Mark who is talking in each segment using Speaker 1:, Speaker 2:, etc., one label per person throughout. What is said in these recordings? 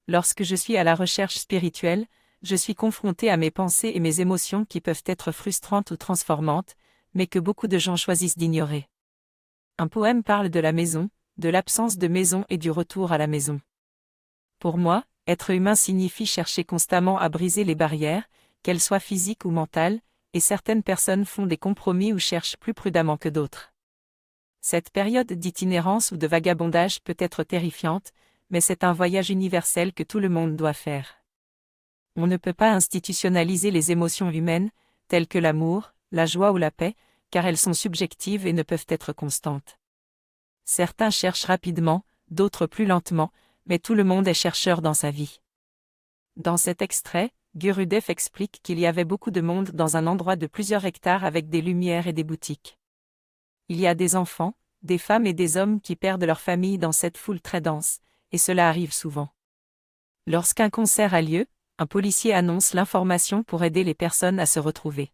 Speaker 1: Lorsque je suis à la recherche spirituelle, je suis confronté à mes pensées et mes émotions qui peuvent être frustrantes ou transformantes, mais que beaucoup de gens choisissent d'ignorer. Un poème parle de la maison, de l'absence de maison et du retour à la maison. Pour moi, être humain signifie chercher constamment à briser les barrières, qu'elles soient physiques ou mentales, et certaines personnes font des compromis ou cherchent plus prudemment que d'autres. Cette période d'itinérance ou de vagabondage peut être terrifiante, mais c'est un voyage universel que tout le monde doit faire. On ne peut pas institutionnaliser les émotions humaines, telles que l'amour, la joie ou la paix, car elles sont subjectives et ne peuvent être constantes. Certains cherchent rapidement, d'autres plus lentement, mais tout le monde est chercheur dans sa vie. Dans cet extrait, Gurudev explique qu'il y avait beaucoup de monde dans un endroit de plusieurs hectares avec des lumières et des boutiques. Il y a des enfants, des femmes et des hommes qui perdent leur famille dans cette foule très dense, et cela arrive souvent. Lorsqu'un concert a lieu, un policier annonce l'information pour aider les personnes à se retrouver.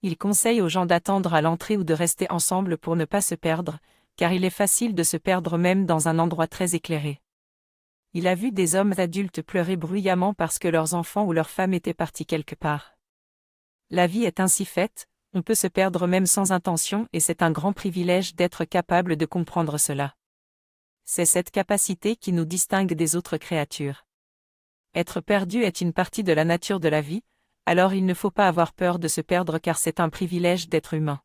Speaker 1: Il conseille aux gens d'attendre à l'entrée ou de rester ensemble pour ne pas se perdre, car il est facile de se perdre même dans un endroit très éclairé. Il a vu des hommes adultes pleurer bruyamment parce que leurs enfants ou leurs femmes étaient partis quelque part. La vie est ainsi faite, on peut se perdre même sans intention et c'est un grand privilège d'être capable de comprendre cela. C'est cette capacité qui nous distingue des autres créatures. Être perdu est une partie de la nature de la vie, alors il ne faut pas avoir peur de se perdre car c'est un privilège d'être humain.